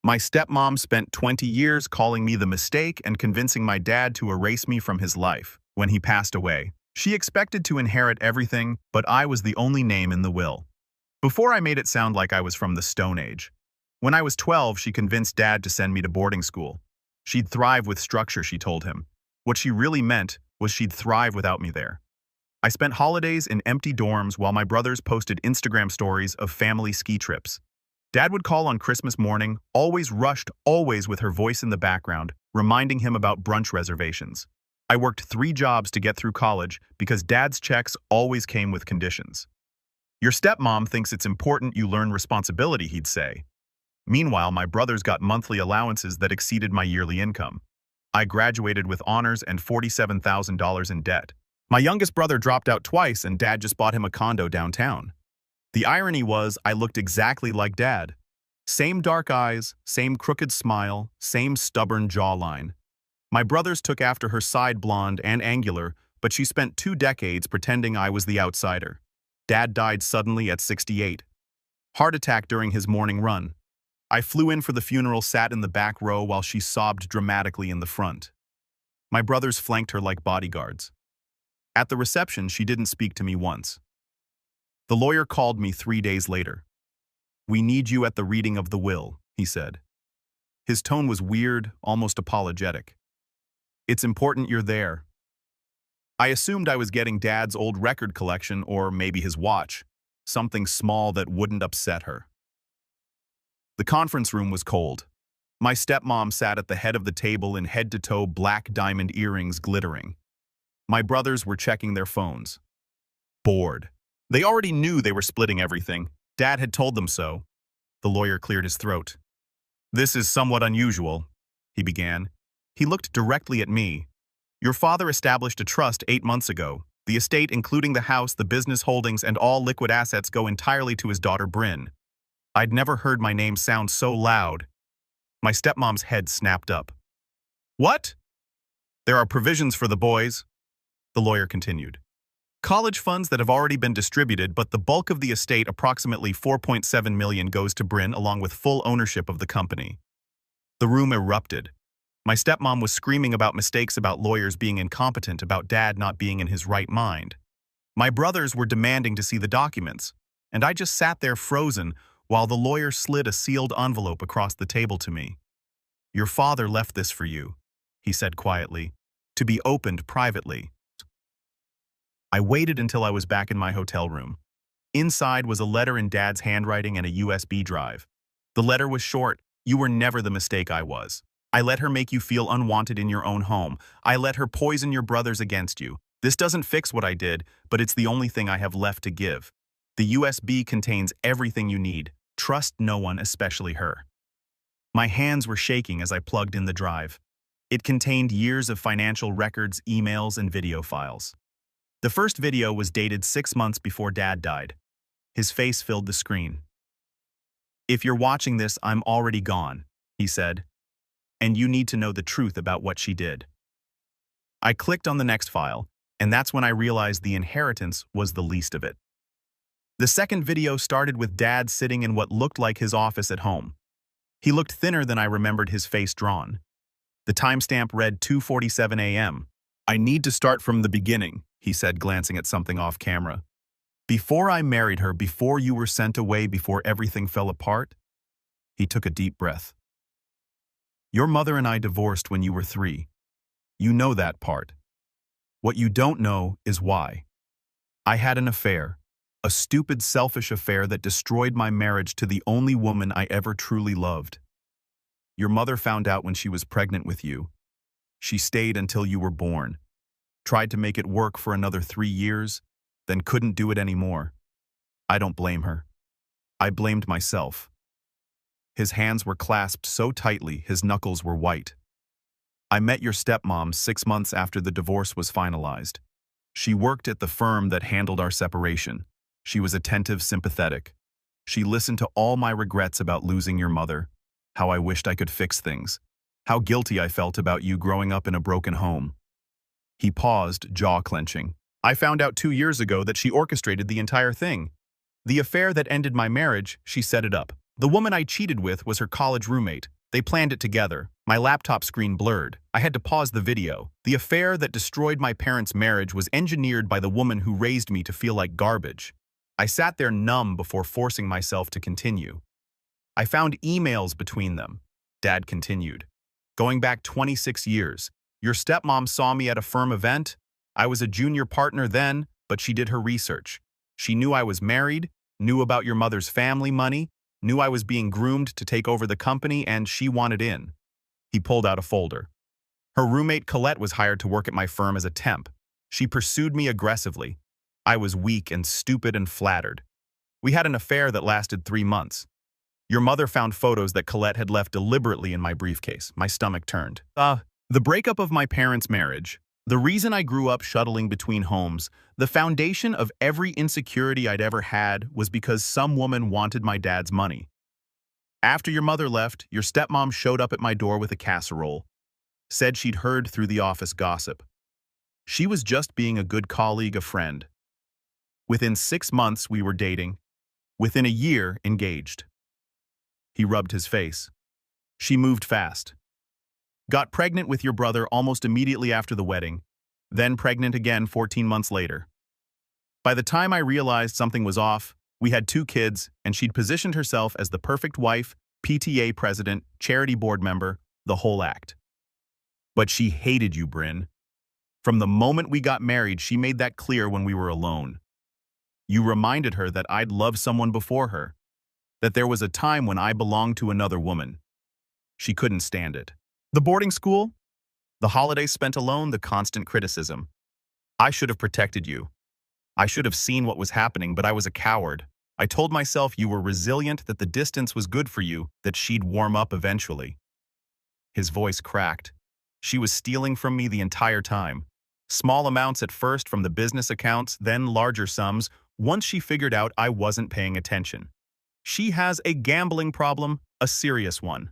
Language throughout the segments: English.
My stepmom spent 20 years calling me the mistake and convincing my dad to erase me from his life. When he passed away, she expected to inherit everything, but I was the only name in the will. Before I made it sound like I was from the Stone Age. When I was 12, she convinced Dad to send me to boarding school. She'd thrive with structure, she told him. What she really meant was she'd thrive without me there. I spent holidays in empty dorms while my brothers posted Instagram stories of family ski trips. Dad would call on Christmas morning, always rushed, always with her voice in the background, reminding him about brunch reservations. I worked 3 jobs to get through college because Dad's checks always came with conditions. Your stepmom thinks it's important you learn responsibility, he'd say. Meanwhile, my brothers got monthly allowances that exceeded my yearly income. I graduated with honors and $47,000 in debt. My youngest brother dropped out twice and Dad just bought him a condo downtown. The irony was I looked exactly like Dad. Same dark eyes, same crooked smile, same stubborn jawline. My brothers took after her side blonde and angular, but she spent 2 decades pretending I was the outsider. Dad died suddenly at 68. Heart attack during his morning run. I flew in for the funeral, sat in the back row while she sobbed dramatically in the front. My brothers flanked her like bodyguards. At the reception, she didn't speak to me once. The lawyer called me 3 days later. "We need you at the reading of the will," he said. His tone was weird, almost apologetic. "It's important you're there." I assumed I was getting Dad's old record collection or maybe his watch, something small that wouldn't upset her. The conference room was cold. My stepmom sat at the head of the table in head-to-toe black diamond earrings glittering. My brothers were checking their phones. Bored. They already knew they were splitting everything. Dad had told them so. The lawyer cleared his throat. "This is somewhat unusual," he began. He looked directly at me. "Your father established a trust 8 months ago. The estate, including the house, the business holdings, and all liquid assets go entirely to his daughter Bryn." I'd never heard my name sound so loud. My stepmom's head snapped up. "What?" "There are provisions for the boys," the lawyer continued. "College funds that have already been distributed, but the bulk of the estate, approximately $4.7 million, goes to Bryn along with full ownership of the company." The room erupted. My stepmom was screaming about mistakes, about lawyers being incompetent, about Dad not being in his right mind. My brothers were demanding to see the documents, and I just sat there frozen while the lawyer slid a sealed envelope across the table to me. "Your father left this for you," he said quietly, "to be opened privately." I waited until I was back in my hotel room. Inside was a letter in Dad's handwriting and a USB drive. The letter was short. "You were never the mistake I was. I let her make you feel unwanted in your own home. I let her poison your brothers against you. This doesn't fix what I did, but it's the only thing I have left to give. The USB contains everything you need. Trust no one, especially her." My hands were shaking as I plugged in the drive. It contained years of financial records, emails, and video files. The first video was dated 6 months before Dad died. His face filled the screen. "If you're watching this, I'm already gone," he said. "And you need to know the truth about what she did." I clicked on the next file, and that's when I realized the inheritance was the least of it. The second video started with Dad sitting in what looked like his office at home. He looked thinner than I remembered his face drawn. The timestamp read 2:47 a.m. "I need to start from the beginning," he said, glancing at something off camera. "Before I married her, before you were sent away, before everything fell apart." He took a deep breath. "Your mother and I divorced when you were 3. You know that part. What you don't know is why. I had an affair. A stupid, selfish affair that destroyed my marriage to the only woman I ever truly loved. Your mother found out when she was pregnant with you. She stayed until you were born. Tried to make it work for another 3 years, then couldn't do it anymore. I don't blame her. I blamed myself." His hands were clasped so tightly his knuckles were white. "I met your stepmom 6 months after the divorce was finalized. She worked at the firm that handled our separation. She was attentive, sympathetic. She listened to all my regrets about losing your mother, how I wished I could fix things, how guilty I felt about you growing up in a broken home." He paused, jaw clenching. "I found out 2 years ago that she orchestrated the entire thing. The affair that ended my marriage, she set it up. The woman I cheated with was her college roommate. They planned it together. My laptop screen blurred. I had to pause the video. The affair that destroyed my parents' marriage was engineered by the woman who raised me to feel like garbage. I sat there numb before forcing myself to continue. I found emails between them. Dad continued. Going back 26 years. Your stepmom saw me at a firm event. I was a junior partner then, but she did her research. She knew I was married, knew about your mother's family money, knew I was being groomed to take over the company, and she wanted in. He pulled out a folder. Her roommate Colette was hired to work at my firm as a temp. She pursued me aggressively. I was weak and stupid and flattered. We had an affair that lasted 3 months. Your mother found photos that Colette had left deliberately in my briefcase. My stomach turned. The breakup of my parents' marriage, the reason I grew up shuttling between homes, the foundation of every insecurity I'd ever had was because some woman wanted my dad's money. After your mother left, your stepmom showed up at my door with a casserole, said she'd heard through the office gossip. She was just being a good colleague, a friend. Within 6 months, we were dating. Within a year, engaged. He rubbed his face. She moved fast. Got pregnant with your brother almost immediately after the wedding, then pregnant again 14 months later. By the time I realized something was off, we had 2 kids, and she'd positioned herself as the perfect wife, PTA president, charity board member, the whole act. But she hated you, Bryn. From the moment we got married, she made that clear when we were alone. You reminded her that I'd loved someone before her, that there was a time when I belonged to another woman. She couldn't stand it. The boarding school? The holidays spent alone, the constant criticism. I should have protected you. I should have seen what was happening, but I was a coward. I told myself you were resilient, that the distance was good for you, that she'd warm up eventually. His voice cracked. She was stealing from me the entire time. Small amounts at first from the business accounts, then larger sums, once she figured out I wasn't paying attention. She has a gambling problem, a serious one.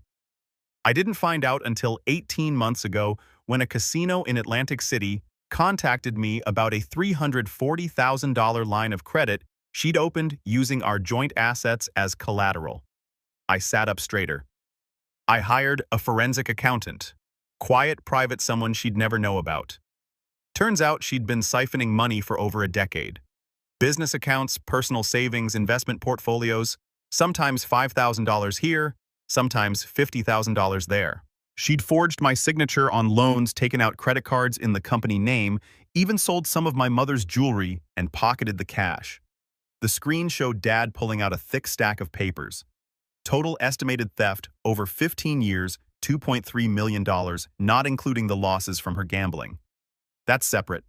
I didn't find out until 18 months ago when a casino in Atlantic City contacted me about a $340,000 line of credit she'd opened using our joint assets as collateral. I sat up straighter. I hired a forensic accountant, quiet, private, someone she'd never know about. Turns out she'd been siphoning money for over a decade. Business accounts, personal savings, investment portfolios, sometimes $5,000 here, sometimes $50,000 there. She'd forged my signature on loans, taken out credit cards in the company name, even sold some of my mother's jewelry and pocketed the cash. The screen showed Dad pulling out a thick stack of papers. Total estimated theft over 15 years, $2.3 million, not including the losses from her gambling. That's separate.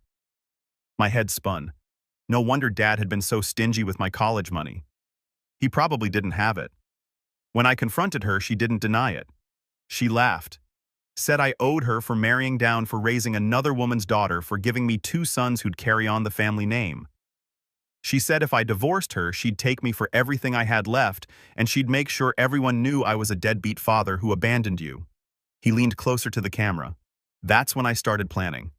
My head spun. No wonder Dad had been so stingy with my college money. He probably didn't have it. When I confronted her, she didn't deny it. She laughed, said I owed her for marrying down, for raising another woman's daughter, for giving me 2 sons who'd carry on the family name. She said if I divorced her, she'd take me for everything I had left, and she'd make sure everyone knew I was a deadbeat father who abandoned you. He leaned closer to the camera. That's when I started planning.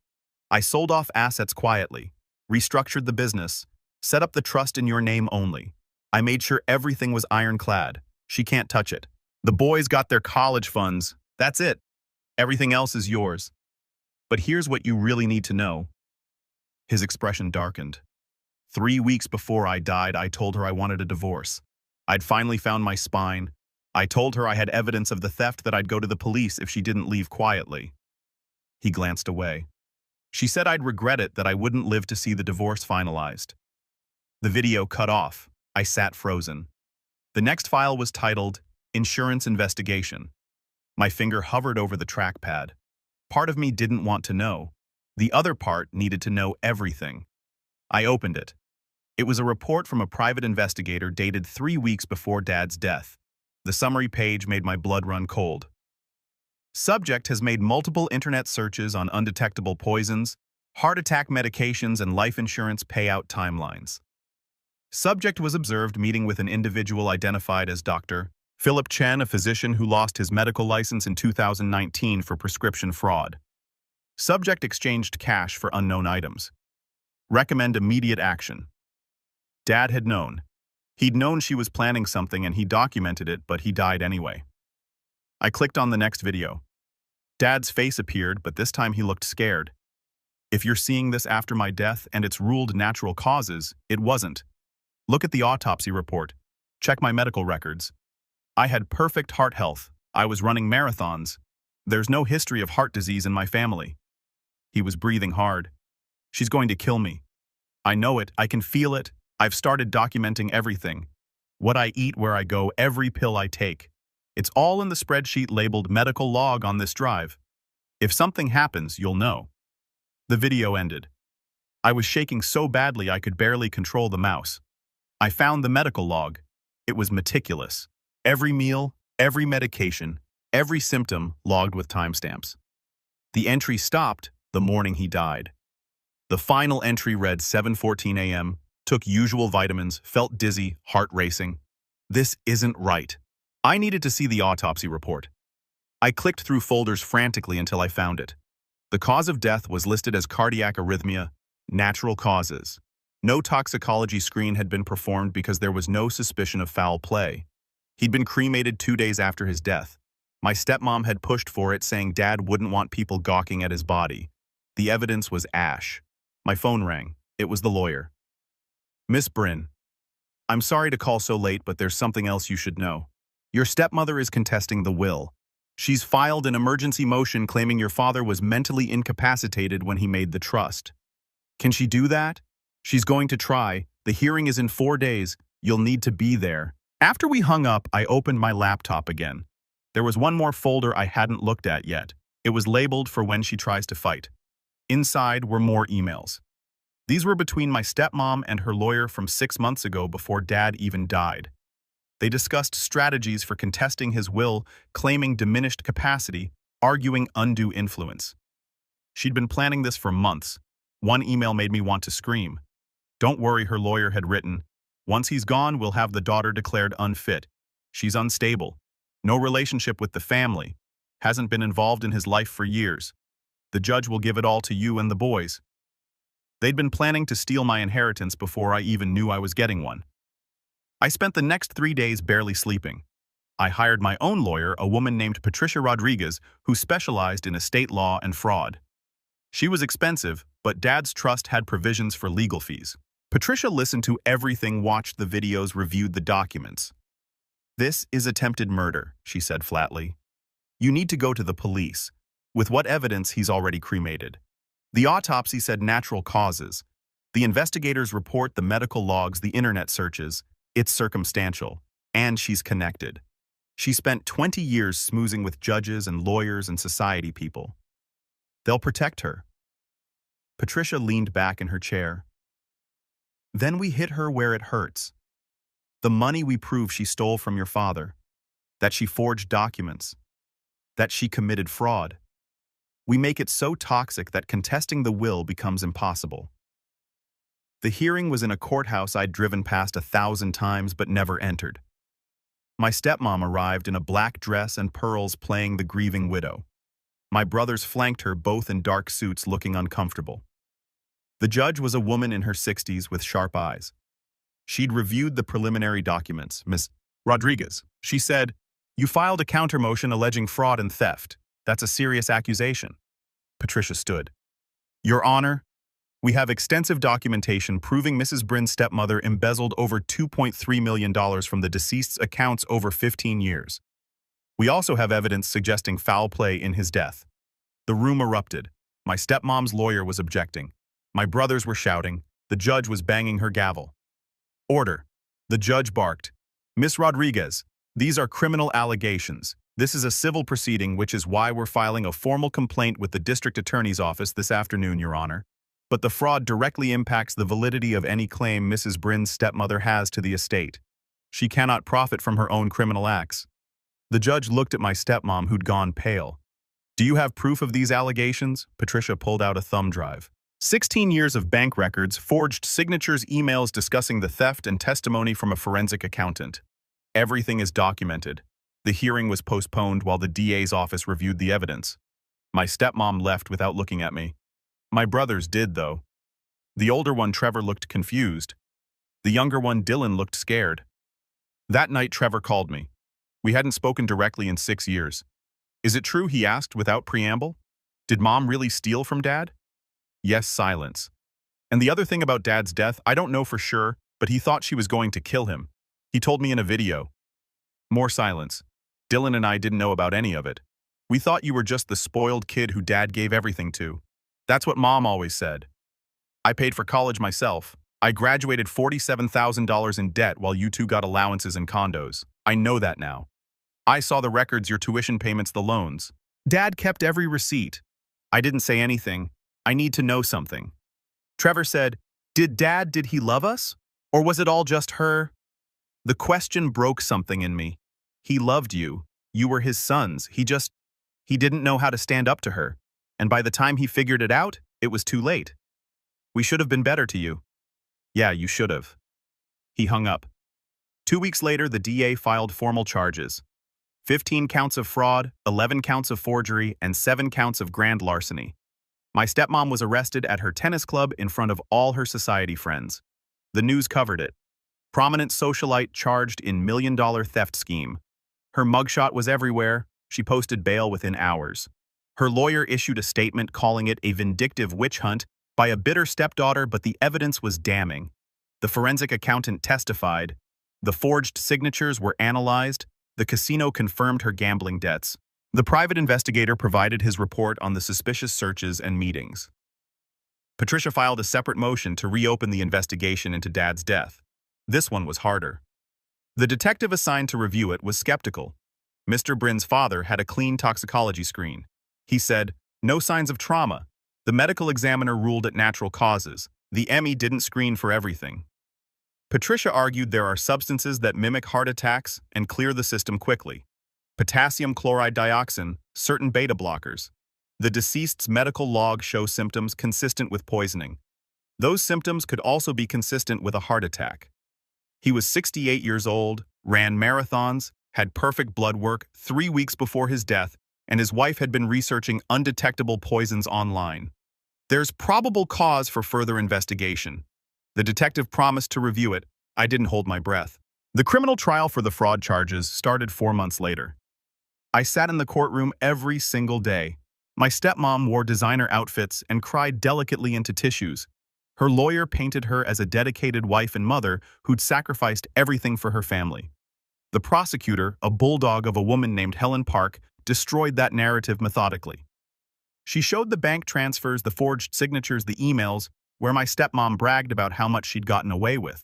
I sold off assets quietly, restructured the business, set up the trust in your name only. I made sure everything was ironclad. She can't touch it. The boys got their college funds. That's it. Everything else is yours. But here's what you really need to know. His expression darkened. 3 weeks before I died, I told her I wanted a divorce. I'd finally found my spine. I told her I had evidence of the theft, that I'd go to the police if she didn't leave quietly. He glanced away. She said I'd regret it, that I wouldn't live to see the divorce finalized. The video cut off. I sat frozen. The next file was titled, Insurance Investigation. My finger hovered over the trackpad. Part of me didn't want to know. The other part needed to know everything. I opened it. It was a report from a private investigator dated 3 weeks before Dad's death. The summary page made my blood run cold. Subject has made multiple internet searches on undetectable poisons, heart attack medications, and life insurance payout timelines. Subject was observed meeting with an individual identified as Dr. Philip Chen, a physician who lost his medical license in 2019 for prescription fraud. Subject exchanged cash for unknown items. Recommend immediate action. Dad had known. He'd known she was planning something and he documented it, but he died anyway. I clicked on the next video. Dad's face appeared, but this time he looked scared. If you're seeing this after my death and it's ruled natural causes, it wasn't. Look at the autopsy report. Check my medical records. I had perfect heart health. I was running marathons. There's no history of heart disease in my family. He was breathing hard. She's going to kill me. I know it. I can feel it. I've started documenting everything. What I eat, where I go, every pill I take. It's all in the spreadsheet labeled medical log on this drive. If something happens, you'll know. The video ended. I was shaking so badly I could barely control the mouse. I found the medical log. It was meticulous. Every meal, every medication, every symptom logged with timestamps. The entry stopped the morning he died. The final entry read 7:14 a.m., took usual vitamins, felt dizzy, heart racing. This isn't right. I needed to see the autopsy report. I clicked through folders frantically until I found it. The cause of death was listed as cardiac arrhythmia, natural causes. No toxicology screen had been performed because there was no suspicion of foul play. He'd been cremated 2 days after his death. My stepmom had pushed for it, saying Dad wouldn't want people gawking at his body. The evidence was ash. My phone rang. It was the lawyer. Miss Bryn, I'm sorry to call so late, but there's something else you should know. Your stepmother is contesting the will. She's filed an emergency motion claiming your father was mentally incapacitated when he made the trust. Can she do that? She's going to try. The hearing is in 4 days. You'll need to be there. After we hung up, I opened my laptop again. There was one more folder I hadn't looked at yet. It was labeled for when she tries to fight. Inside were more emails. These were between my stepmom and her lawyer from 6 months ago before Dad even died. They discussed strategies for contesting his will, claiming diminished capacity, arguing undue influence. She'd been planning this for months. One email made me want to scream. Don't worry, her lawyer had written. Once he's gone, we'll have the daughter declared unfit. She's unstable. No relationship with the family. Hasn't been involved in his life for years. The judge will give it all to you and the boys. They'd been planning to steal my inheritance before I even knew I was getting one. I spent the next 3 days barely sleeping. I hired my own lawyer, a woman named Patricia Rodriguez, who specialized in estate law and fraud. She was expensive, but Dad's trust had provisions for legal fees. Patricia listened to everything, watched the videos, reviewed the documents. This is attempted murder, she said flatly. You need to go to the police. With what evidence? He's already cremated. The autopsy said natural causes. The investigators report, the medical logs, the internet searches. It's circumstantial. And she's connected. She spent 20 years smoozing with judges and lawyers and society people. They'll protect her. Patricia leaned back in her chair. Then we hit her where it hurts. The money we prove she stole from your father. That she forged documents. That she committed fraud. We make it so toxic that contesting the will becomes impossible. The hearing was in a courthouse I'd driven past 1,000 times but never entered. My stepmom arrived in a black dress and pearls, playing the grieving widow. My brothers flanked her, both in dark suits, looking uncomfortable. The judge was a woman in her 60s with sharp eyes. She'd reviewed the preliminary documents. Miss Rodriguez, she said, you filed a counter-motion alleging fraud and theft. That's a serious accusation. Patricia stood. Your Honor, we have extensive documentation proving Mrs. Bryn's stepmother embezzled over $2.3 million from the deceased's accounts over 15 years. We also have evidence suggesting foul play in his death. The room erupted. My stepmom's lawyer was objecting. My brothers were shouting. The judge was banging her gavel. Order. The judge barked. Miss Rodriguez, these are criminal allegations. This is a civil proceeding, which is why we're filing a formal complaint with the district attorney's office this afternoon, Your Honor. But the fraud directly impacts the validity of any claim Mrs. Bryn's stepmother has to the estate. She cannot profit from her own criminal acts. The judge looked at my stepmom, who'd gone pale. Do you have proof of these allegations? Patricia pulled out a thumb drive. 16 years of bank records, forged signatures, emails discussing the theft, and testimony from a forensic accountant. Everything is documented. The hearing was postponed while the DA's office reviewed the evidence. My stepmom left without looking at me. My brothers did, though. The older one, Trevor, looked confused. The younger one, Dylan, looked scared. That night, Trevor called me. We hadn't spoken directly in 6 years. Is it true, he asked without preamble? Did Mom really steal from Dad? Yes, silence. And the other thing about Dad's death, I don't know for sure, but he thought she was going to kill him. He told me in a video. More silence. Dylan and I didn't know about any of it. We thought you were just the spoiled kid who Dad gave everything to. That's what Mom always said. I paid for college myself. I graduated $47,000 in debt while you two got allowances and condos. I know that now. I saw the records, your tuition payments, the loans. Dad kept every receipt. I didn't say anything. I need to know something. Trevor said, did he love us? Or was it all just her? The question broke something in me. He loved you. You were his sons. He didn't know how to stand up to her. And by the time he figured it out, it was too late. We should have been better to you. Yeah, you should have. He hung up. 2 weeks later, the DA filed formal charges. 15 counts of fraud, 11 counts of forgery, and 7 counts of grand larceny. My stepmom was arrested at her tennis club in front of all her society friends. The news covered it. Prominent socialite charged in million-dollar theft scheme. Her mugshot was everywhere. She posted bail within hours. Her lawyer issued a statement calling it a vindictive witch hunt by a bitter stepdaughter, but the evidence was damning. The forensic accountant testified. The forged signatures were analyzed. The casino confirmed her gambling debts. The private investigator provided his report on the suspicious searches and meetings. Patricia filed a separate motion to reopen the investigation into Dad's death. This one was harder. The detective assigned to review it was skeptical. Mr. Brin's father had a clean toxicology screen. He said, no signs of trauma. The medical examiner ruled it natural causes. The ME didn't screen for everything. Patricia argued there are substances that mimic heart attacks and clear the system quickly. Potassium chloride dioxin, certain beta blockers. The deceased's medical log show symptoms consistent with poisoning. Those symptoms could also be consistent with a heart attack. He was 68 years old, ran marathons, had perfect blood work 3 weeks before his death, and his wife had been researching undetectable poisons online. There's probable cause for further investigation. The detective promised to review it. I didn't hold my breath. The criminal trial for the fraud charges started 4 months later. I sat in the courtroom every single day. My stepmom wore designer outfits and cried delicately into tissues. Her lawyer painted her as a dedicated wife and mother who'd sacrificed everything for her family. The prosecutor, a bulldog of a woman named Helen Park, destroyed that narrative methodically. She showed the bank transfers, the forged signatures, the emails, where my stepmom bragged about how much she'd gotten away with.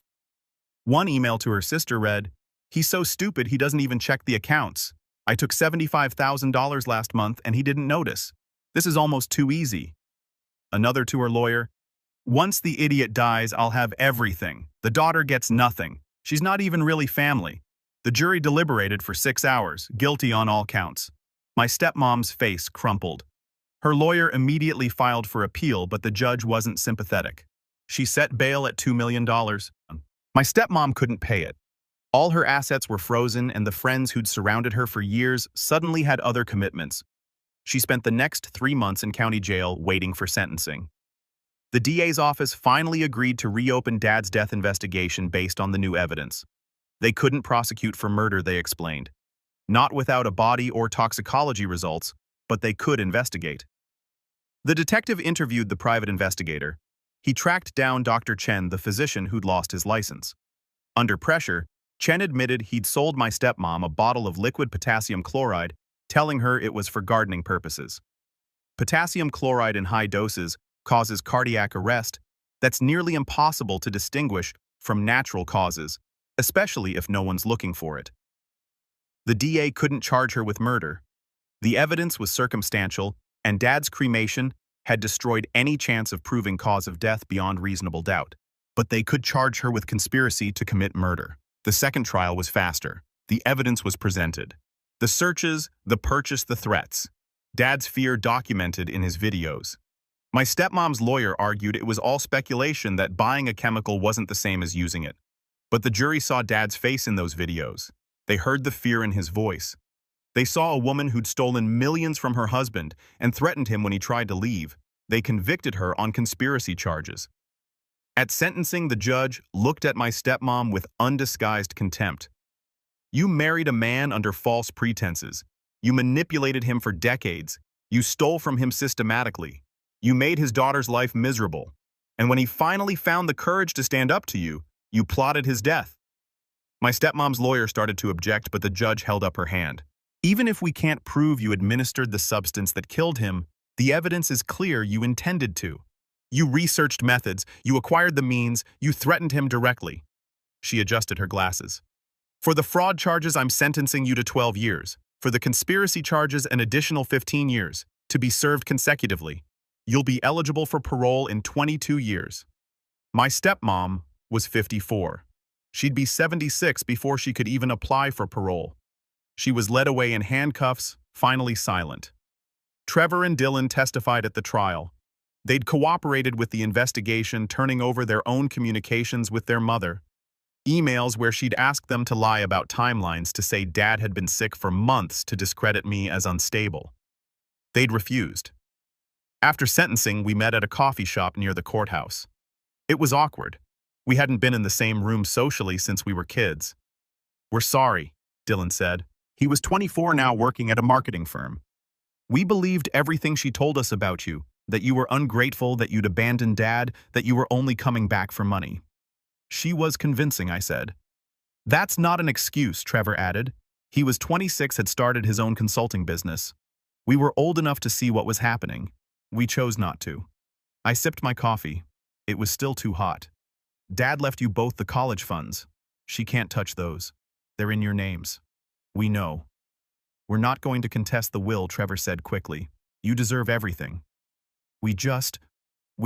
One email to her sister read, "He's so stupid he doesn't even check the accounts. I took $75,000 last month and he didn't notice. This is almost too easy." Another to her lawyer, "Once the idiot dies, I'll have everything. The daughter gets nothing. She's not even really family." The jury deliberated for 6 hours, guilty on all counts. My stepmom's face crumpled. Her lawyer immediately filed for appeal, but the judge wasn't sympathetic. She set bail at $2 million. My stepmom couldn't pay it. All her assets were frozen, and the friends who'd surrounded her for years suddenly had other commitments. She spent the next 3 months in county jail waiting for sentencing. The DA's office finally agreed to reopen Dad's death investigation based on the new evidence. They couldn't prosecute for murder, they explained. Not without a body or toxicology results, but they could investigate. The detective interviewed the private investigator. He tracked down Dr. Chen, the physician who'd lost his license. Under pressure, Chen admitted he'd sold my stepmom a bottle of liquid potassium chloride, telling her it was for gardening purposes. Potassium chloride in high doses causes cardiac arrest that's nearly impossible to distinguish from natural causes, especially if no one's looking for it. The DA couldn't charge her with murder. The evidence was circumstantial, and Dad's cremation had destroyed any chance of proving cause of death beyond reasonable doubt. But they could charge her with conspiracy to commit murder. The second trial was faster. The evidence was presented. The searches, the purchase, the threats. Dad's fear documented in his videos. My stepmom's lawyer argued it was all speculation, that buying a chemical wasn't the same as using it. But the jury saw Dad's face in those videos. They heard the fear in his voice. They saw a woman who'd stolen millions from her husband and threatened him when he tried to leave. They convicted her on conspiracy charges. At sentencing, the judge looked at my stepmom with undisguised contempt. You married a man under false pretenses. You manipulated him for decades. You stole from him systematically. You made his daughter's life miserable. And when he finally found the courage to stand up to you, you plotted his death. My stepmom's lawyer started to object, but the judge held up her hand. Even if we can't prove you administered the substance that killed him, the evidence is clear you intended to. You researched methods, you acquired the means, you threatened him directly. She adjusted her glasses. For the fraud charges, I'm sentencing you to 12 years. For the conspiracy charges, an additional 15 years, to be served consecutively. You'll be eligible for parole in 22 years. My stepmom was 54. She'd be 76 before she could even apply for parole. She was led away in handcuffs, finally silent. Trevor and Dylan testified at the trial. They'd cooperated with the investigation, turning over their own communications with their mother. Emails where she'd asked them to lie about timelines, to say Dad had been sick for months, to discredit me as unstable. They'd refused. After sentencing, we met at a coffee shop near the courthouse. It was awkward. We hadn't been in the same room socially since we were kids. "We're sorry," Dylan said. He was 24 now, working at a marketing firm. "We believed everything she told us about you, that you were ungrateful, that you'd abandoned Dad, that you were only coming back for money." "She was convincing," I said. "That's not an excuse," Trevor added. He was 26, had started his own consulting business. "We were old enough to see what was happening. We chose not to." I sipped my coffee. It was still too hot. "Dad left you both the college funds. She can't touch those. They're in your names. We know." "We're not going to contest the will," Trevor said quickly. "You deserve everything. We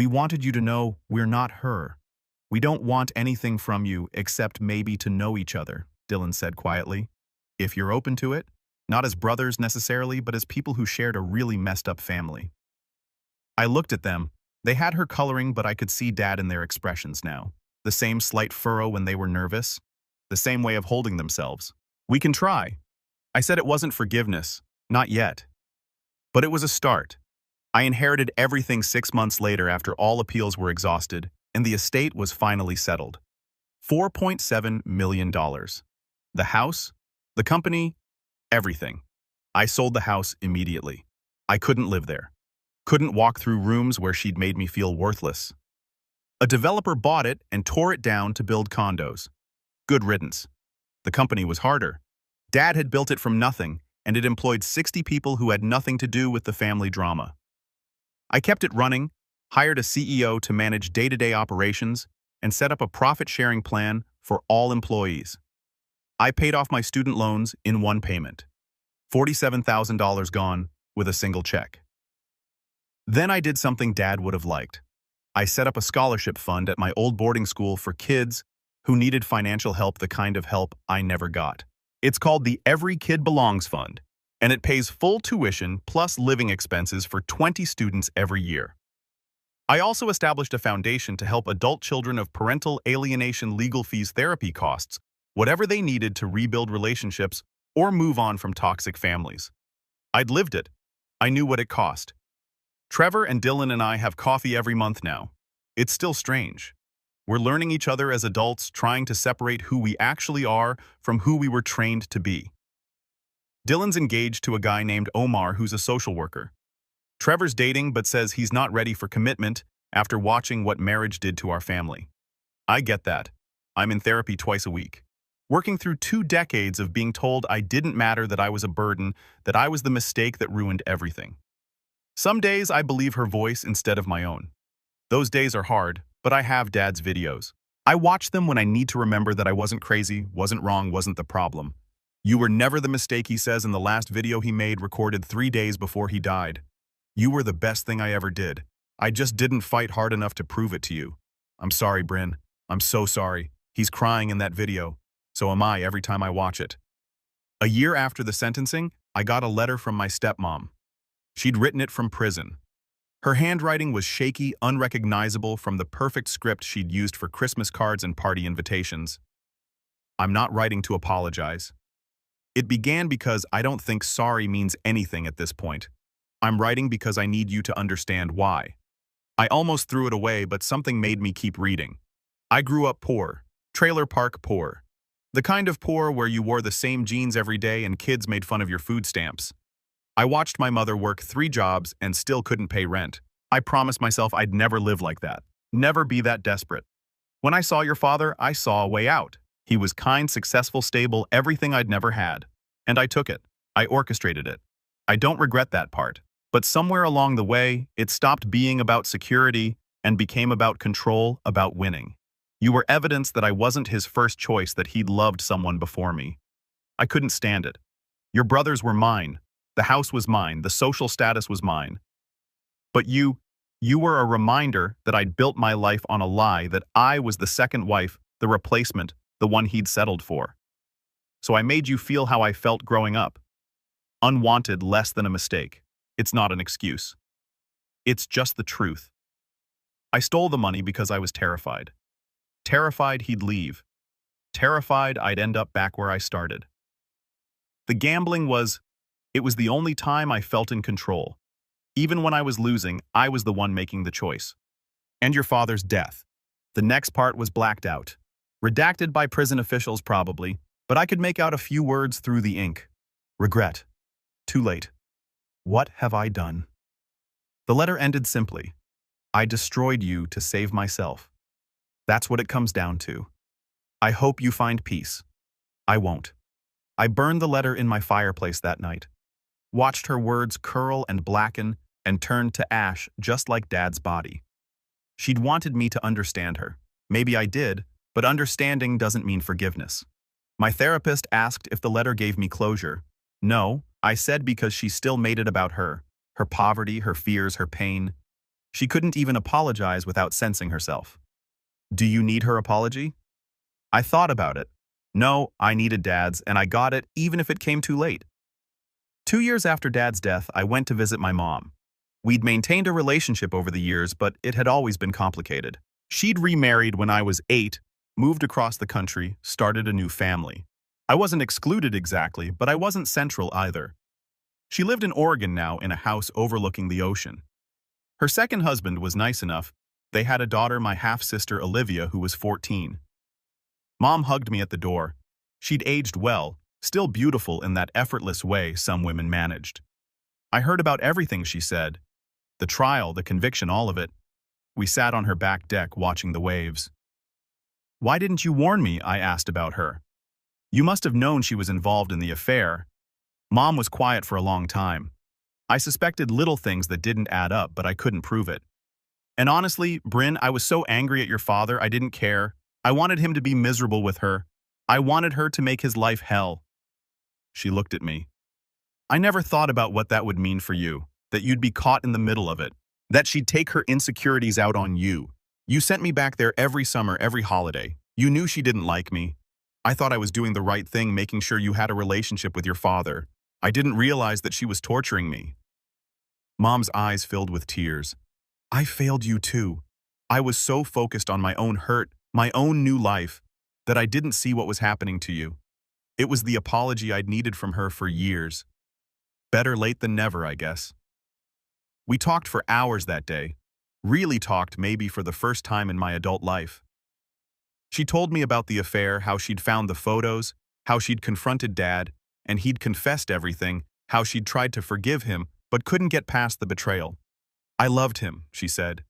wanted you to know we're not her. We don't want anything from you except maybe to know each other," Dylan said quietly. "If you're open to it, not as brothers necessarily, but as people who shared a really messed up family." I looked at them. They had her coloring, but I could see Dad in their expressions now. The same slight furrow when they were nervous. The same way of holding themselves. "We can try." I said it wasn't forgiveness. Not yet. But it was a start. I inherited everything 6 months later after all appeals were exhausted, and the estate was finally settled. $4.7 million. The house, the company, everything. I sold the house immediately. I couldn't live there. Couldn't walk through rooms where she'd made me feel worthless. A developer bought it and tore it down to build condos. Good riddance. The company was harder. Dad had built it from nothing, and it employed 60 people who had nothing to do with the family drama. I kept it running, hired a CEO to manage day-to-day operations, and set up a profit-sharing plan for all employees. I paid off my student loans in one payment. $47,000 gone with a single check. Then I did something Dad would have liked. I set up a scholarship fund at my old boarding school for kids who needed financial help, the kind of help I never got. It's called the Every Kid Belongs Fund, and it pays full tuition plus living expenses for 20 students every year. I also established a foundation to help adult children of parental alienation legal fees, therapy costs, whatever they needed to rebuild relationships or move on from toxic families. I'd lived it. I knew what it cost. Trevor and Dylan and I have coffee every month now. It's still strange. We're learning each other as adults, trying to separate who we actually are from who we were trained to be. Dylan's engaged to a guy named Omar who's a social worker. Trevor's dating but says he's not ready for commitment after watching what marriage did to our family. I get that. I'm in therapy twice a week. Working through 2 decades of being told I didn't matter, that I was a burden, that I was the mistake that ruined everything. Some days I believe her voice instead of my own. Those days are hard, but I have Dad's videos. I watch them when I need to remember that I wasn't crazy, wasn't wrong, wasn't the problem. "You were never the mistake," he says in the last video he made, recorded 3 days before he died. "You were the best thing I ever did. I just didn't fight hard enough to prove it to you. I'm sorry, Bryn. I'm so sorry." He's crying in that video. So am I every time I watch it. A year after the sentencing, I got a letter from my stepmom. She'd written it from prison. Her handwriting was shaky, unrecognizable from the perfect script she'd used for Christmas cards and party invitations. "I'm not writing to apologize. It began because I don't think sorry means anything at this point. I'm writing because I need you to understand why." I almost threw it away, but something made me keep reading. I grew up poor, trailer park poor. The kind of poor where you wore the same jeans every day and kids made fun of your food stamps. I watched my mother work 3 jobs and still couldn't pay rent. I promised myself I'd never live like that. Never be that desperate. When I saw your father, I saw a way out. He was kind, successful, stable, everything I'd never had. And I took it. I orchestrated it. I don't regret that part. But somewhere along the way, it stopped being about security and became about control, about winning. You were evidence that I wasn't his first choice, that he'd loved someone before me. I couldn't stand it. Your brothers were mine. The house was mine. The social status was mine. But you were a reminder that I'd built my life on a lie, that I was the second wife, the replacement, the one he'd settled for. So I made you feel how I felt growing up. Unwanted, less than a mistake. It's not an excuse. It's just the truth. I stole the money because I was terrified. Terrified he'd leave. Terrified I'd end up back where I started. The gambling was the only time I felt in control. Even when I was losing, I was the one making the choice. And your father's death. The next part was blacked out. Redacted by prison officials probably, but I could make out a few words through the ink. Regret. Too late. What have I done? The letter ended simply. I destroyed you to save myself. That's what it comes down to. I hope you find peace. I won't. I burned the letter in my fireplace that night. Watched her words curl and blacken and turn to ash just like Dad's body. She'd wanted me to understand her. Maybe I did, but understanding doesn't mean forgiveness. My therapist asked if the letter gave me closure. No, I said, because she still made it about her. Her poverty, her fears, her pain. She couldn't even apologize without censoring herself. Do you need her apology? I thought about it. No, I needed Dad's, and I got it even if it came too late. 2 years after Dad's death, I went to visit my mom. We'd maintained a relationship over the years, but it had always been complicated. She'd remarried when I was 8, moved across the country, started a new family. I wasn't excluded exactly, but I wasn't central either. She lived in Oregon now in a house overlooking the ocean. Her second husband was nice enough. They had a daughter, my half-sister Olivia, who was 14. Mom hugged me at the door. She'd aged well, still beautiful in that effortless way some women managed. I heard about everything she said. The trial, the conviction, all of it. We sat on her back deck watching the waves. Why didn't you warn me? I asked about her. You must have known she was involved in the affair. Mom was quiet for a long time. I suspected little things that didn't add up, but I couldn't prove it. And honestly, Bryn, I was so angry at your father, I didn't care. I wanted him to be miserable with her. I wanted her to make his life hell. She looked at me. I never thought about what that would mean for you, that you'd be caught in the middle of it, that she'd take her insecurities out on you. You sent me back there every summer, every holiday. You knew she didn't like me. I thought I was doing the right thing, making sure you had a relationship with your father. I didn't realize that she was torturing me. Mom's eyes filled with tears. I failed you too. I was so focused on my own hurt, my own new life, that I didn't see what was happening to you. It was the apology I'd needed from her for years. Better late than never, I guess. We talked for hours that day. Really talked, maybe for the first time in my adult life. She told me about the affair, how she'd found the photos, how she'd confronted Dad, and he'd confessed everything, how she'd tried to forgive him, but couldn't get past the betrayal. I loved him, she said.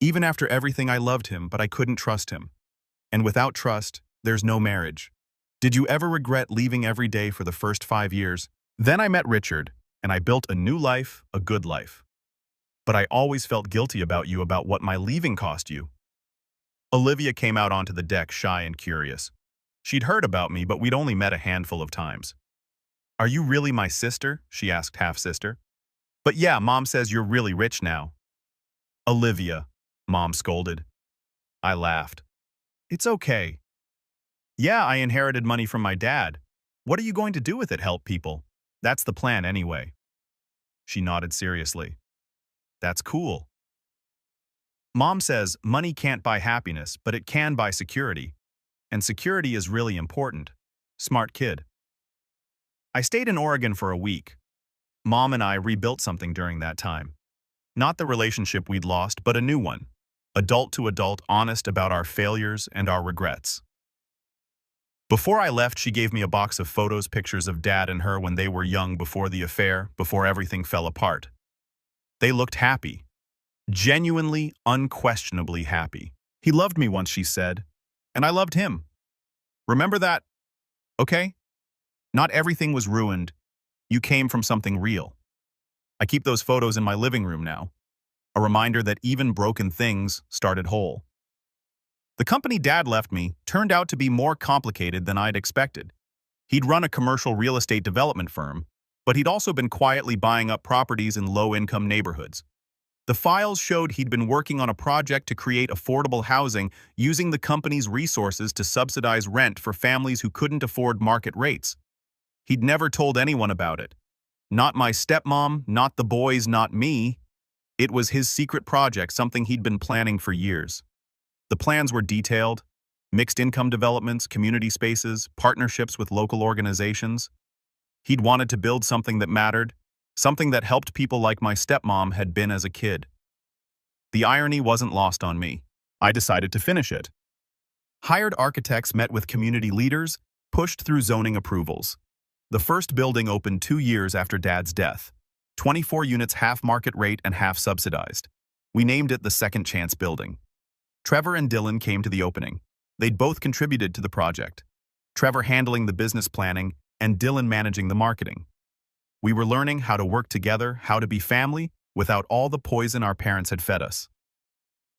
Even after everything, I loved him, but I couldn't trust him. And without trust, there's no marriage. Did you ever regret leaving every day for the first 5 years? Then I met Richard, and I built a new life, a good life. But I always felt guilty about you, about what my leaving cost you. Olivia came out onto the deck, shy and curious. She'd heard about me, but we'd only met a handful of times. Are you really my sister? She asked, half-sister. But yeah, Mom says you're really rich now. Olivia, Mom scolded. I laughed. It's okay. Yeah, I inherited money from my dad. What are you going to do with it? Help people? That's the plan anyway. She nodded seriously. That's cool. Mom says money can't buy happiness, but it can buy security. And security is really important. Smart kid. I stayed in Oregon for a week. Mom and I rebuilt something during that time. Not the relationship we'd lost, but a new one. Adult to adult, honest about our failures and our regrets. Before I left, she gave me a box of photos, pictures of Dad and her when they were young, before the affair, before everything fell apart. They looked happy. Genuinely, unquestionably happy. He loved me once, she said, and I loved him. Remember that, okay? Not everything was ruined. You came from something real. I keep those photos in my living room now, a reminder that even broken things started whole. The company Dad left me turned out to be more complicated than I'd expected. He'd run a commercial real estate development firm, but he'd also been quietly buying up properties in low-income neighborhoods. The files showed he'd been working on a project to create affordable housing using the company's resources to subsidize rent for families who couldn't afford market rates. He'd never told anyone about it. Not my stepmom, not the boys, not me. It was his secret project, something he'd been planning for years. The plans were detailed: mixed income developments, community spaces, partnerships with local organizations. He'd wanted to build something that mattered, something that helped people like my stepmom had been as a kid. The irony wasn't lost on me. I decided to finish it. Hired architects met with community leaders, pushed through zoning approvals. The first building opened 2 years after Dad's death. 24 units, half market rate and half subsidized. We named it the Second Chance Building. Trevor and Dylan came to the opening. They'd both contributed to the project. Trevor handling the business planning and Dylan managing the marketing. We were learning how to work together, how to be family, without all the poison our parents had fed us.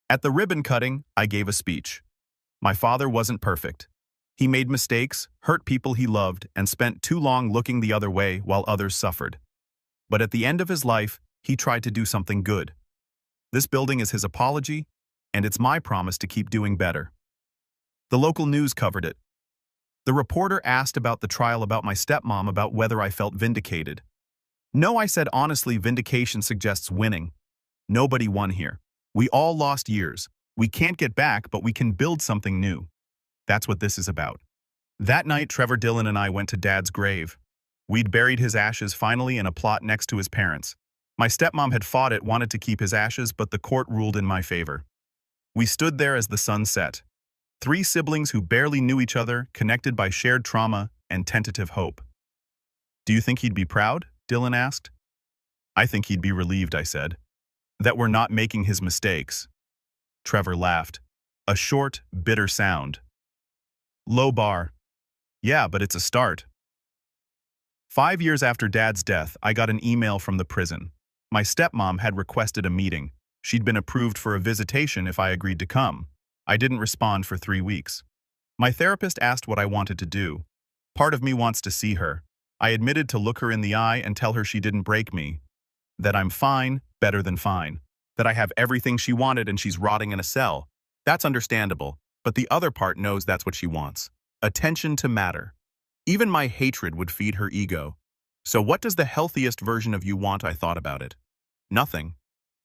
At the ribbon cutting, I gave a speech. My father wasn't perfect. He made mistakes, hurt people he loved, and spent too long looking the other way while others suffered. But at the end of his life, he tried to do something good. This building is his apology, and it's my promise to keep doing better. The local news covered it. The reporter asked about the trial, about my stepmom, about whether I felt vindicated. No, I said honestly, vindication suggests winning. Nobody won here. We all lost years. We can't get back, but we can build something new. That's what this is about. That night, Trevor, Dylan, and I went to Dad's grave. We'd buried his ashes finally in a plot next to his parents. My stepmom had fought it, wanted to keep his ashes, but the court ruled in my favor. We stood there as the sun set. 3 siblings who barely knew each other, connected by shared trauma and tentative hope. Do you think he'd be proud? Dylan asked. I think he'd be relieved, I said. That we're not making his mistakes. Trevor laughed. A short, bitter sound. Low bar. Yeah, but it's a start. 5 years after Dad's death, I got an email from the prison. My stepmom had requested a meeting. She'd been approved for a visitation if I agreed to come. I didn't respond for 3 weeks. My therapist asked what I wanted to do. Part of me wants to see her. I admitted to look her in the eye and tell her she didn't break me. That I'm fine, better than fine. That I have everything she wanted and she's rotting in a cell. That's understandable, but the other part knows that's what she wants. Attention to matter. Even my hatred would feed her ego. So what does the healthiest version of you want? I thought about it. Nothing.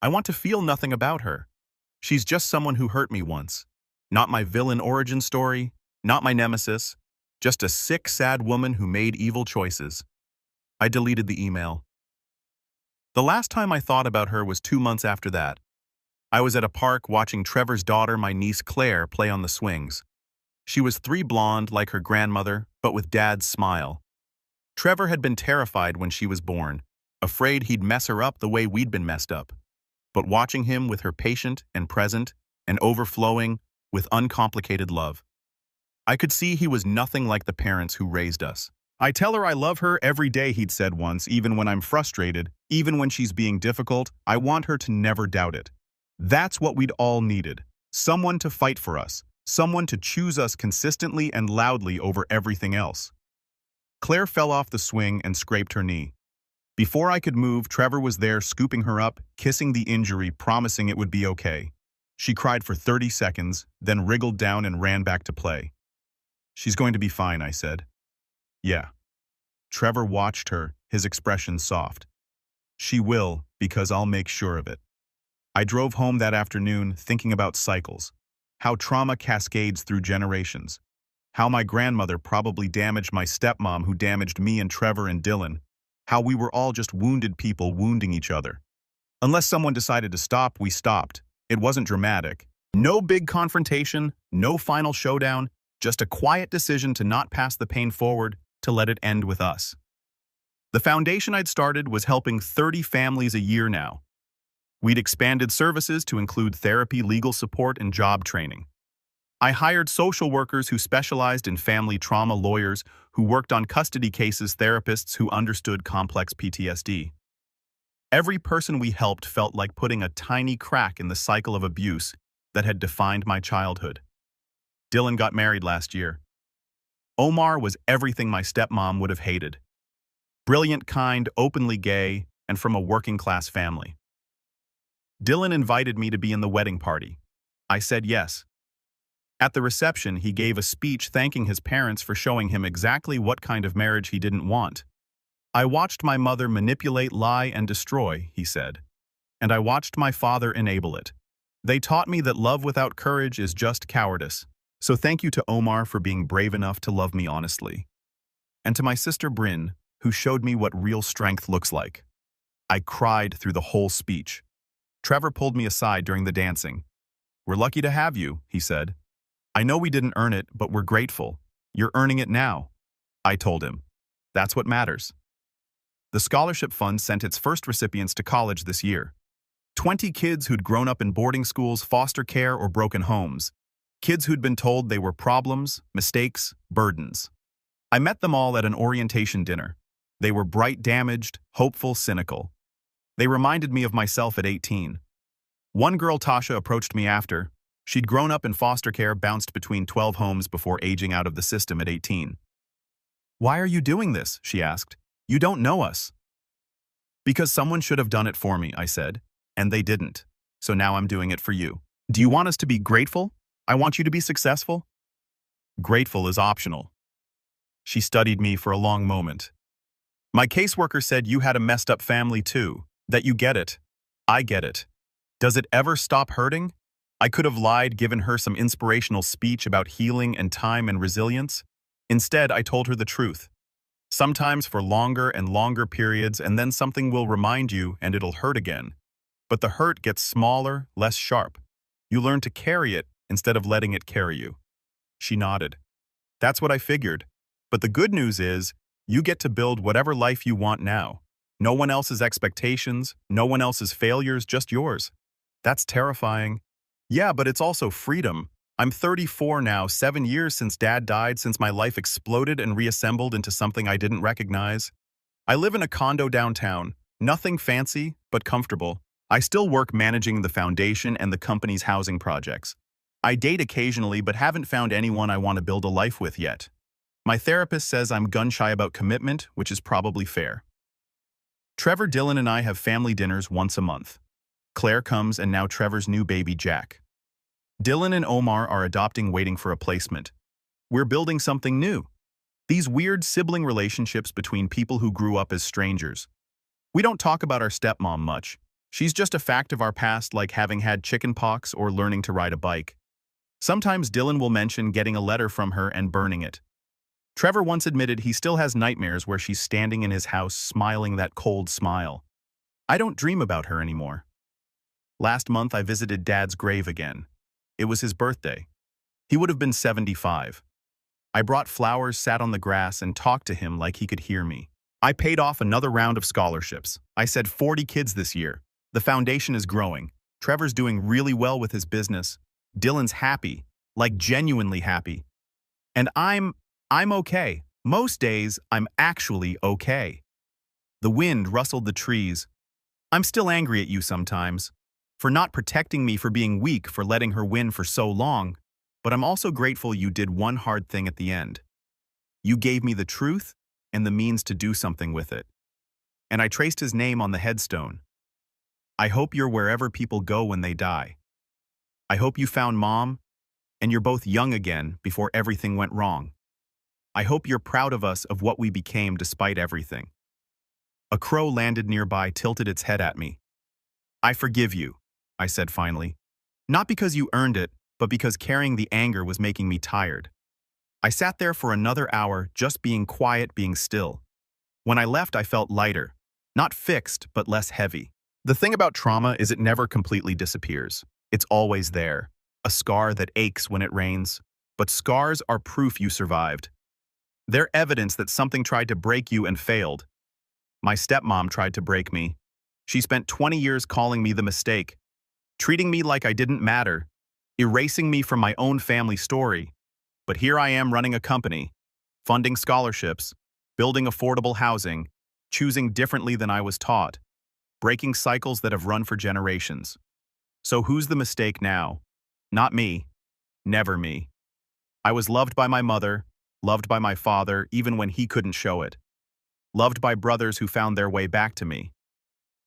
I want to feel nothing about her. She's just someone who hurt me once. Not my villain origin story, not my nemesis. Just a sick, sad woman who made evil choices. I deleted the email. The last time I thought about her was 2 months after that. I was at a park watching Trevor's daughter, my niece Claire, play on the swings. She was 3, blonde like her grandmother, but with Dad's smile. Trevor had been terrified when she was born, afraid he'd mess her up the way we'd been messed up. But watching him with her patient and present and overflowing with uncomplicated love, I could see he was nothing like the parents who raised us. I tell her I love her every day, he'd said once, even when I'm frustrated, even when she's being difficult. I want her to never doubt it. That's what we'd all needed. Someone to fight for us. Someone to choose us consistently and loudly over everything else. Claire fell off the swing and scraped her knee. Before I could move, Trevor was there scooping her up, kissing the injury, promising it would be okay. She cried for 30 seconds, then wriggled down and ran back to play. She's going to be fine, I said. Yeah. Trevor watched her, his expression soft. She will, because I'll make sure of it. I drove home that afternoon thinking about cycles, how trauma cascades through generations, how my grandmother probably damaged my stepmom who damaged me and Trevor and Dylan, how we were all just wounded people wounding each other. Unless someone decided to stop, we stopped. It wasn't dramatic. No big confrontation, no final showdown, just a quiet decision to not pass the pain forward, to let it end with us. The foundation I'd started was helping 30 families a year now. We'd expanded services to include therapy, legal support, and job training. I hired social workers who specialized in family trauma, lawyers who worked on custody cases, therapists who understood complex PTSD. Every person we helped felt like putting a tiny crack in the cycle of abuse that had defined my childhood. Dylan got married last year. Omar was everything my stepmom would have hated. Brilliant, kind, openly gay, and from a working-class family. Dylan invited me to be in the wedding party. I said yes. At the reception, he gave a speech thanking his parents for showing him exactly what kind of marriage he didn't want. I watched my mother manipulate, lie, and destroy, he said. And I watched my father enable it. They taught me that love without courage is just cowardice. So thank you to Omar for being brave enough to love me honestly. And to my sister Bryn, who showed me what real strength looks like. I cried through the whole speech. Trevor pulled me aside during the dancing. "We're lucky to have you," he said. "I know we didn't earn it, but we're grateful. You're earning it now." I told him. That's what matters. The scholarship fund sent its first recipients to college this year. 20 kids who'd grown up in boarding schools, foster care, or broken homes. Kids who'd been told they were problems, mistakes, burdens. I met them all at an orientation dinner. They were bright, damaged, hopeful, cynical. They reminded me of myself at 18. One girl, Tasha, approached me after. She'd grown up in foster care, bounced between 12 homes before aging out of the system at 18. "Why are you doing this?" she asked. "You don't know us." "Because someone should have done it for me," I said, "and they didn't. So now I'm doing it for you. Do you want us to be grateful? I want you to be successful." Grateful is optional. She studied me for a long moment. "My caseworker said you had a messed up family too, that you get it. I get it. Does it ever stop hurting?" I could have lied, given her some inspirational speech about healing and time and resilience. Instead, I told her the truth. Sometimes for longer and longer periods, and then something will remind you and it'll hurt again. But the hurt gets smaller, less sharp. You learn to carry it instead of letting it carry you. She nodded. That's what I figured. But the good news is, you get to build whatever life you want now. No one else's expectations, no one else's failures, just yours. That's terrifying. Yeah, but it's also freedom. I'm 34 now, 7 years since Dad died, since my life exploded and reassembled into something I didn't recognize. I live in a condo downtown. Nothing fancy, but comfortable. I still work managing the foundation and the company's housing projects. I date occasionally, but haven't found anyone I want to build a life with yet. My therapist says I'm gun-shy about commitment, which is probably fair. Trevor, Dylan, and I have family dinners once a month. Claire comes, and now Trevor's new baby, Jack. Dylan and Omar are adopting, waiting for a placement. We're building something new. These weird sibling relationships between people who grew up as strangers. We don't talk about our stepmom much. She's just a fact of our past, like having had chickenpox or learning to ride a bike. Sometimes Dylan will mention getting a letter from her and burning it. Trevor once admitted he still has nightmares where she's standing in his house smiling that cold smile. I don't dream about her anymore. Last month I visited Dad's grave again. It was his birthday. He would have been 75. I brought flowers, sat on the grass, and talked to him like he could hear me. I paid off another round of scholarships. I said 40 kids this year. The foundation is growing. Trevor's doing really well with his business. Dylan's happy, like genuinely happy. And I'm okay. Most days, I'm actually okay. The wind rustled the trees. I'm still angry at you sometimes, for not protecting me, for being weak, for letting her win for so long, but I'm also grateful you did one hard thing at the end. You gave me the truth and the means to do something with it. And I traced his name on the headstone. I hope you're wherever people go when they die. I hope you found Mom, and you're both young again before everything went wrong. I hope you're proud of us, of what we became despite everything. A crow landed nearby, tilted its head at me. I forgive you, I said finally. Not because you earned it, but because carrying the anger was making me tired. I sat there for another hour, just being quiet, being still. When I left, I felt lighter. Not fixed, but less heavy. The thing about trauma is it never completely disappears. It's always there. A scar that aches when it rains. but scars are proof you survived. They're evidence that something tried to break you and failed. My stepmom tried to break me. She spent 20 years calling me the mistake, treating me like I didn't matter, erasing me from my own family story. But here I am running a company, funding scholarships, building affordable housing, choosing differently than I was taught, breaking cycles that have run for generations. So who's the mistake now? Not me. Never me. I was loved by my mother, loved by my father even when he couldn't show it, loved by brothers who found their way back to me.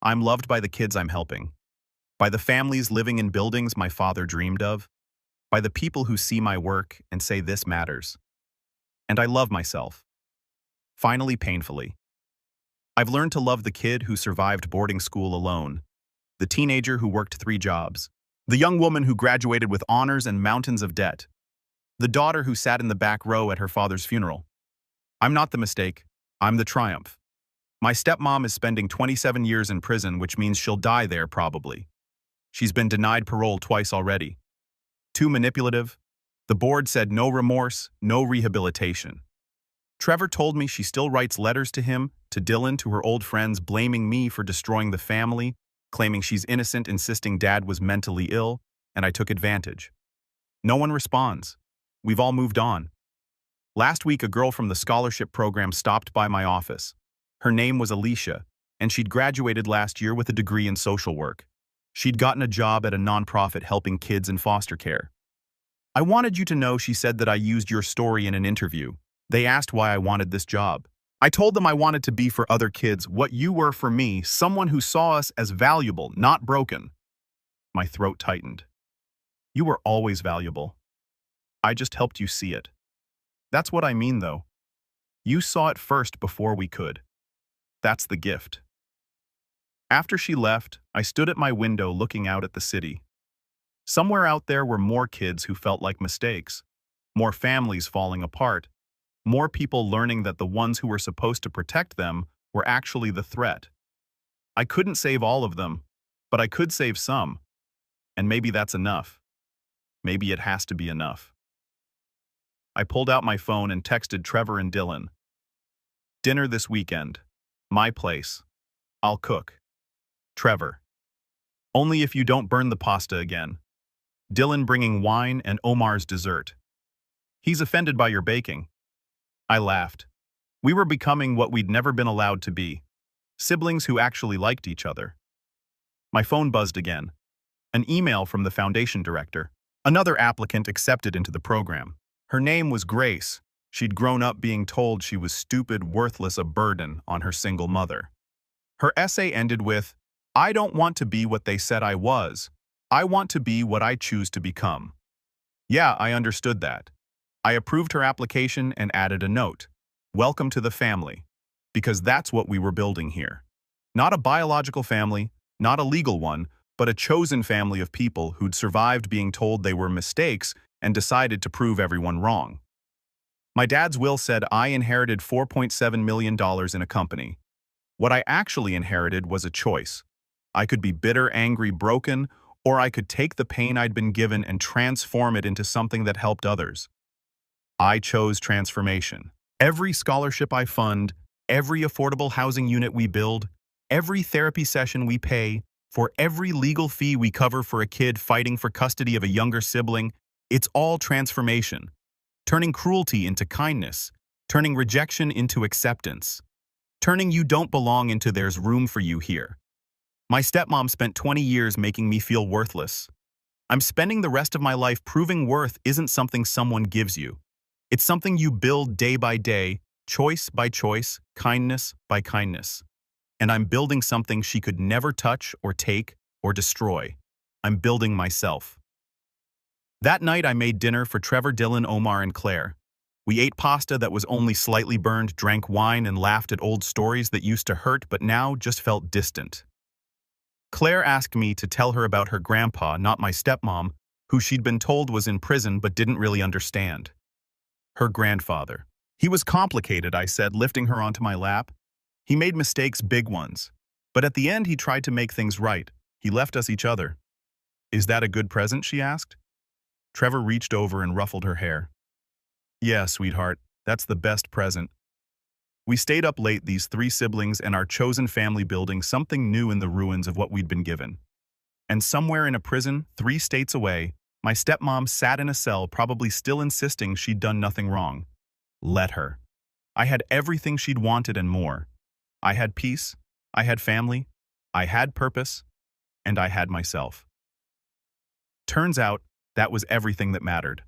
I'm loved by the kids I'm helping, by the families living in buildings my father dreamed of, by the people who see my work and say this matters. And I love myself. Finally, painfully. I've learned to love the kid who survived boarding school alone, the teenager who worked 3 jobs, the young woman who graduated with honors and mountains of debt, the daughter who sat in the back row at her father's funeral. I'm not the mistake, I'm the triumph. My stepmom is spending 27 years in prison, which means she'll die there probably. She's been denied parole twice already. Too manipulative. The board said no remorse, no rehabilitation. Trevor told me she still writes letters to him, to Dylan, to her old friends, blaming me for destroying the family, claiming she's innocent, insisting dad was mentally ill, and I took advantage. No one responds. We've all moved on. Last week, a girl from the scholarship program stopped by my office. Her name was Alicia, and she'd graduated last year with a degree in social work. She'd gotten a job at a nonprofit helping kids in foster care. I wanted you to know, she said, that I used your story in an interview. They asked why I wanted this job. I told them I wanted to be for other kids what you were for me, someone who saw us as valuable, not broken. My throat tightened. You were always valuable. I just helped you see it. That's what I mean, though. You saw it first before we could. That's the gift. After she left, I stood at my window looking out at the city. Somewhere out there were more kids who felt like mistakes, more families falling apart, more people learning that the ones who were supposed to protect them were actually the threat. I couldn't save all of them, but I could save some. And maybe that's enough. Maybe it has to be enough. I pulled out my phone and texted Trevor and Dylan. Dinner this weekend. My place. I'll cook. Trevor. Only if you don't burn the pasta again. Dylan bringing wine and Omar's dessert. He's offended by your baking. I laughed. We were becoming what we'd never been allowed to be. Siblings who actually liked each other. My phone buzzed again. An email from the foundation director. Another applicant accepted into the program. Her name was Grace. She'd grown up being told she was stupid, worthless, a burden on her single mother. Her essay ended with, "I don't want to be what they said I was. I want to be what I choose to become." Yeah, I understood that. I approved her application and added a note. Welcome to the family. Because that's what we were building here. Not a biological family, not a legal one, but a chosen family of people who'd survived being told they were mistakes and decided to prove everyone wrong. My dad's will said I inherited $4.7 million in a company. What I actually inherited was a choice. I could be bitter, angry, broken, or I could take the pain I'd been given and transform it into something that helped others. I chose transformation. Every scholarship I fund, every affordable housing unit we build, every therapy session we pay, for every legal fee we cover for a kid fighting for custody of a younger sibling, it's all transformation. Turning cruelty into kindness, turning rejection into acceptance, turning you don't belong into there's room for you here. My stepmom spent 20 years making me feel worthless. I'm spending the rest of my life proving worth isn't something someone gives you. It's something you build day by day, choice by choice, kindness by kindness. And I'm building something she could never touch or take or destroy. I'm building myself. That night I made dinner for Trevor, Dylan, Omar, and Claire. We ate pasta that was only slightly burned, drank wine, and laughed at old stories that used to hurt but now just felt distant. Claire asked me to tell her about her grandpa, not my stepmom, who she'd been told was in prison but didn't really understand. Her grandfather. He was complicated, I said, lifting her onto my lap. He made mistakes, big ones. But at the end, he tried to make things right. He left us each other. Is that a good present, she asked. Trevor reached over and ruffled her hair. Yeah, sweetheart, that's the best present. We stayed up late, these three siblings and our chosen family, building something new in the ruins of what we'd been given. And somewhere in a prison, 3 states away, my stepmom sat in a cell, probably still insisting she'd done nothing wrong. Let her. I had everything she'd wanted and more. I had peace, I had family, I had purpose, and I had myself. Turns out, that was everything that mattered.